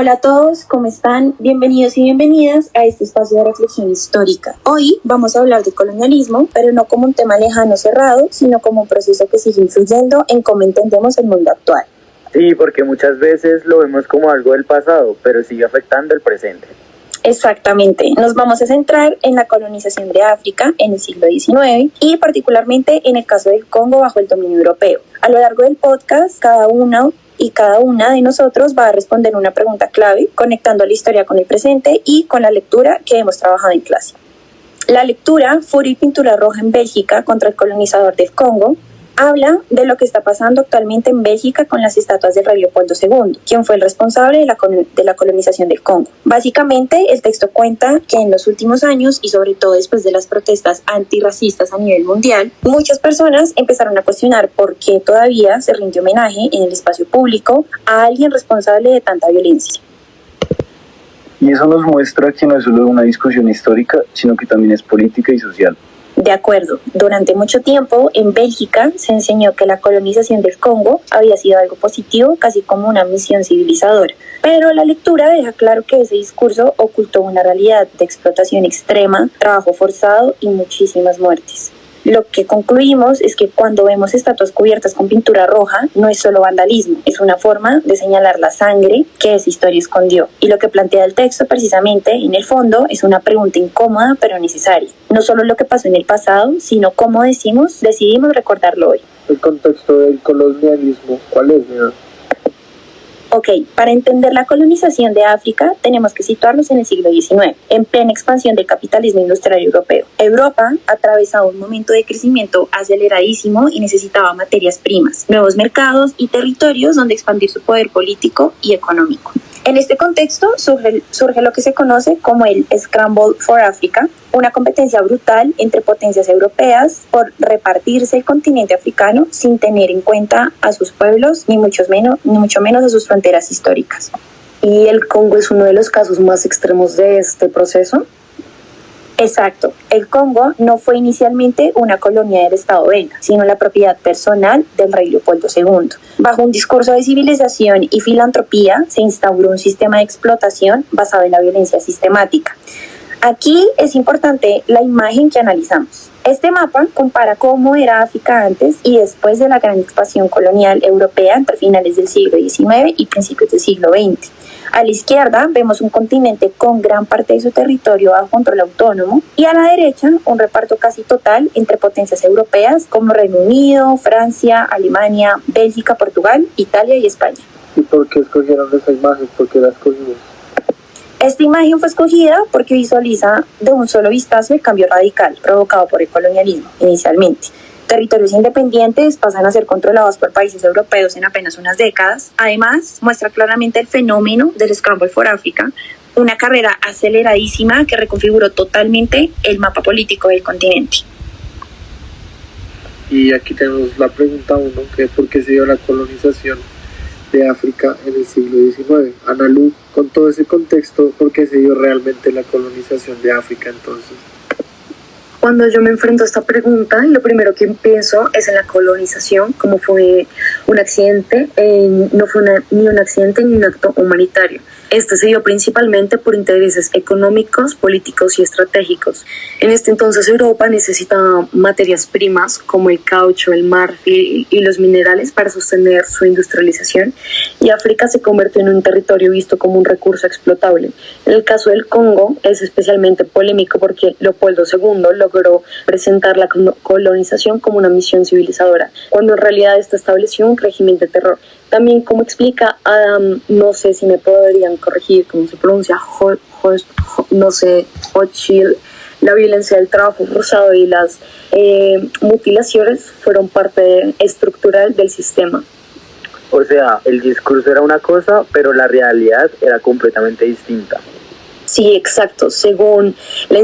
Hola a todos, ¿cómo están? Bienvenidos y bienvenidas a este espacio de reflexión histórica. Hoy vamos a hablar de colonialismo, pero no como un tema lejano cerrado, sino como un proceso que sigue influyendo en cómo entendemos el mundo actual. Sí, porque muchas veces lo vemos como algo del pasado, pero sigue afectando el presente. Exactamente, nos vamos a centrar en la colonización de África en el siglo XIX y particularmente en el caso del Congo bajo el dominio europeo. A lo largo del podcast, cada una de nosotros va a responder una pregunta clave, conectando la historia con el presente y con la lectura que hemos trabajado en clase. La lectura Furia y pintura roja en Bélgica contra el colonizador del Congo habla de lo que está pasando actualmente en Bélgica con las estatuas del rey Leopoldo II, quien fue el responsable de la colonización del Congo. Básicamente, el texto cuenta que en los últimos años, y sobre todo después de las protestas antirracistas a nivel mundial, muchas personas empezaron a cuestionar por qué todavía se rinde homenaje en el espacio público a alguien responsable de tanta violencia. Y eso nos muestra que no es solo una discusión histórica, sino que también es política y social. De acuerdo, durante mucho tiempo en Bélgica se enseñó que la colonización del Congo había sido algo positivo, casi como una misión civilizadora. Pero la lectura deja claro que ese discurso ocultó una realidad de explotación extrema, trabajo forzado y muchísimas muertes. Lo que concluimos es que cuando vemos estatuas cubiertas con pintura roja, no es solo vandalismo, es una forma de señalar la sangre que esa historia escondió. Y lo que plantea el texto precisamente, en el fondo, es una pregunta incómoda pero necesaria. No solo lo que pasó en el pasado, sino cómo decidimos recordarlo hoy. El contexto del colonialismo, ¿cuál es, Mira? Ok, para entender la colonización de África tenemos que situarnos en el siglo XIX, en plena expansión del capitalismo industrial europeo. Europa atravesaba un momento de crecimiento aceleradísimo y necesitaba materias primas, nuevos mercados y territorios donde expandir su poder político y económico. En este contexto surge lo que se conoce como el Scramble for Africa, una competencia brutal entre potencias europeas por repartirse el continente africano sin tener en cuenta a sus pueblos, ni mucho menos a sus fronteras históricas. ¿Y el Congo es uno de los casos más extremos de este proceso? Exacto. El Congo no fue inicialmente una colonia del Estado belga, sino la propiedad personal del rey Leopoldo II. Bajo un discurso de civilización y filantropía, se instauró un sistema de explotación basado en la violencia sistemática. Aquí es importante la imagen que analizamos. Este mapa compara cómo era África antes y después de la gran expansión colonial europea entre finales del siglo XIX y principios del siglo XX. A la izquierda vemos un continente con gran parte de su territorio bajo control autónomo y a la derecha un reparto casi total entre potencias europeas como Reino Unido, Francia, Alemania, Bélgica, Portugal, Italia y España. ¿Y por qué escogieron esa imagen? ¿Por qué la escogimos? Esta imagen fue escogida porque visualiza de un solo vistazo el cambio radical provocado por el colonialismo inicialmente. Territorios independientes pasan a ser controlados por países europeos en apenas unas décadas. Además, muestra claramente el fenómeno del Scramble for Africa, una carrera aceleradísima que reconfiguró totalmente el mapa político del continente. Y aquí tenemos la pregunta 1, que es ¿por qué se dio la colonización de África en el siglo XIX? Analu, con todo ese contexto, ¿por qué se dio realmente la colonización de África entonces? Cuando yo me enfrento a esta pregunta, lo primero que pienso es en la colonización, como fue un accidente, no fue ni un accidente ni un acto humanitario. Este se dio principalmente por intereses económicos, políticos y estratégicos. En este entonces Europa necesitaba materias primas como el caucho, el marfil y los minerales para sostener su industrialización, y África se convirtió en un territorio visto como un recurso explotable. En el caso del Congo es especialmente polémico porque Leopoldo II logró presentar la colonización como una misión civilizadora, cuando en realidad esta estableció un régimen de terror. También, como explica Adam, no sé si me podrían corregir cómo se pronuncia, Hochschild, la violencia del trabajo forzado y las mutilaciones fueron parte estructural del sistema. O sea, el discurso era una cosa, pero la realidad era completamente distinta. Sí, exacto. Según la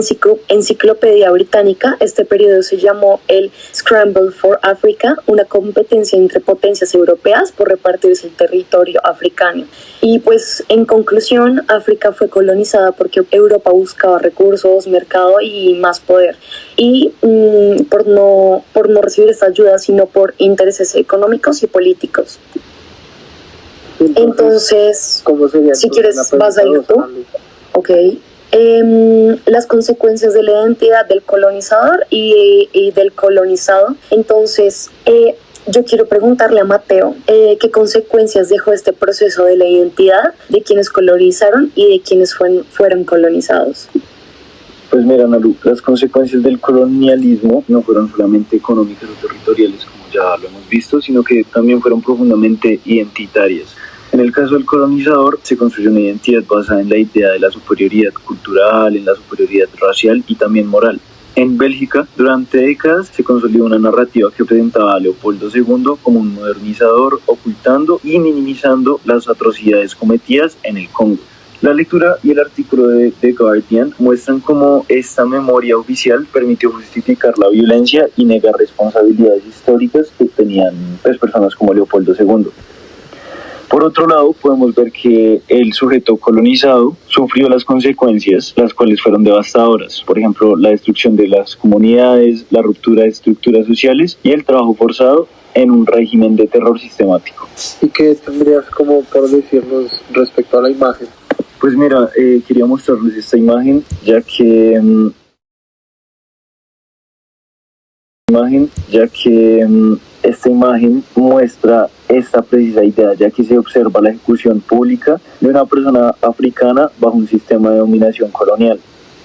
enciclopedia británica, este periodo se llamó el Scramble for Africa, una competencia entre potencias europeas por repartirse el territorio africano. Y pues, en conclusión, África fue colonizada porque Europa buscaba recursos, mercado y más poder. Y por no recibir esta ayuda, sino por intereses económicos y políticos. Sí, Entonces, ¿cómo sería si entonces quieres, la vas a ir pregunta tú. dos, Ana Lu? Ok. Las consecuencias de la identidad del colonizador y del colonizado. Entonces, yo quiero preguntarle a Mateo, ¿qué consecuencias dejó este proceso de la identidad de quienes colonizaron y de quienes fueron colonizados? Pues mira, Nalu, las consecuencias del colonialismo no fueron solamente económicas o territoriales, como ya lo hemos visto, sino que también fueron profundamente identitarias. En el caso del colonizador, se construyó una identidad basada en la idea de la superioridad cultural, en la superioridad racial y también moral. En Bélgica, durante décadas, se consolidó una narrativa que presentaba a Leopoldo II como un modernizador, ocultando y minimizando las atrocidades cometidas en el Congo. La lectura y el artículo de The Guardian muestran cómo esta memoria oficial permitió justificar la violencia y negar responsabilidades históricas que tenían personas como Leopoldo II. Por otro lado, podemos ver que el sujeto colonizado sufrió las consecuencias, las cuales fueron devastadoras. Por ejemplo, la destrucción de las comunidades, la ruptura de estructuras sociales y el trabajo forzado en un régimen de terror sistemático. ¿Y qué tendrías como por decirnos respecto a la imagen? Pues mira, quería mostrarles esta imagen, ya que esta imagen muestra esta precisa idea, ya que se observa la ejecución pública de una persona africana bajo un sistema de dominación colonial,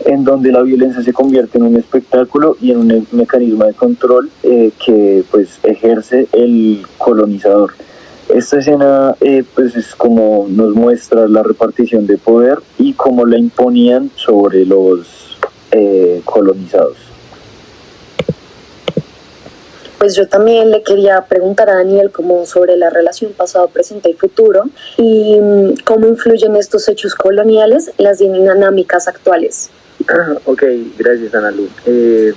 en donde la violencia se convierte en un espectáculo y en un mecanismo de control que pues ejerce el colonizador. Esta escena pues es como nos muestra la repartición de poder y cómo la imponían sobre los colonizados. Pues yo también le quería preguntar a Daniel como sobre la relación pasado, presente y futuro y cómo influyen estos hechos coloniales en las dinámicas actuales. Ok, gracias Ana Lu.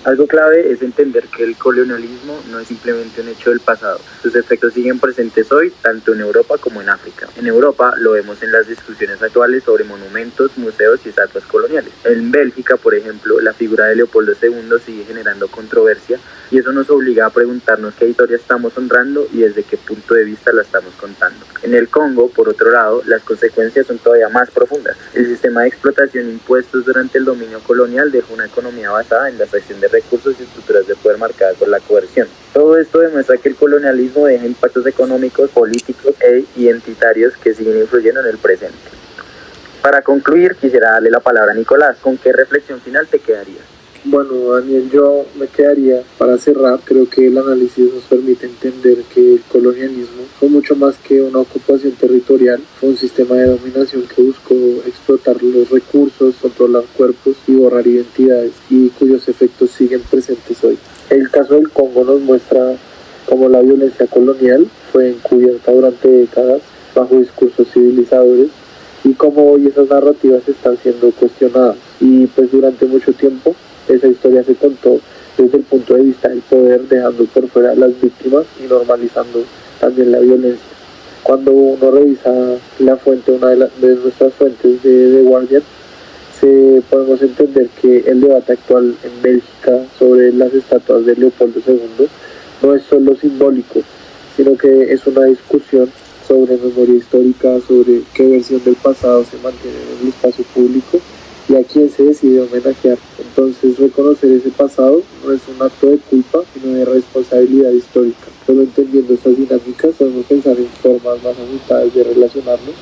Algo clave es entender que el colonialismo no es simplemente un hecho del pasado. Sus efectos siguen presentes hoy, tanto en Europa como en África. En Europa lo vemos en las discusiones actuales sobre monumentos, museos y estatuas coloniales. En Bélgica, por ejemplo, la figura de Leopoldo II sigue generando controversia y eso nos obliga a preguntarnos qué historia estamos honrando y desde qué punto de vista la estamos contando. En el Congo, por otro lado, las consecuencias son todavía más profundas. El sistema de explotación impuestos durante el dominio colonial dejó una economía basada en la extracción de recursos y estructuras de poder marcadas por la coerción. Todo esto demuestra que el colonialismo deja impactos económicos, políticos e identitarios que siguen influyendo en el presente. Para concluir, quisiera darle la palabra a Nicolás. ¿Con qué reflexión final te quedarías? Bueno, Daniel, yo me quedaría para cerrar. Creo que el análisis nos permite entender que el colonialismo fue mucho más que una ocupación territorial, fue un sistema de dominación que buscó explotar los recursos, controlar cuerpos y borrar identidades, y cuyos efectos siguen presentes hoy. El caso del Congo nos muestra cómo la violencia colonial fue encubierta durante décadas bajo discursos civilizadores y cómo hoy esas narrativas están siendo cuestionadas. Y pues durante mucho tiempo esa historia se contó desde el punto de vista del poder, dejando por fuera a las víctimas y normalizando también la violencia. Cuando uno revisa la fuente, una de nuestras fuentes de The Guardian, podemos entender que el debate actual en Bélgica sobre las estatuas de Leopoldo II no es solo simbólico, sino que es una discusión sobre memoria histórica, sobre qué versión del pasado se mantiene en el espacio público y a quién se decide homenajear. Entonces, reconocer ese pasado no es un acto de culpa, sino de responsabilidad histórica. Solo entendiendo estas dinámicas podemos pensar en formas más ajustadas de relacionarnos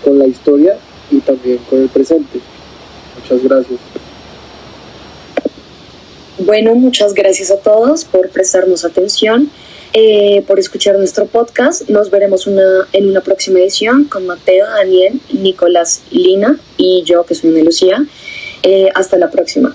con la historia y también con el presente. Muchas gracias. Bueno, muchas gracias a todos por prestarnos atención, por escuchar nuestro podcast. Nos veremos en una próxima edición con Mateo, Daniel, Nicolás, Lina y yo, que soy Ana Lucía. Hasta la próxima.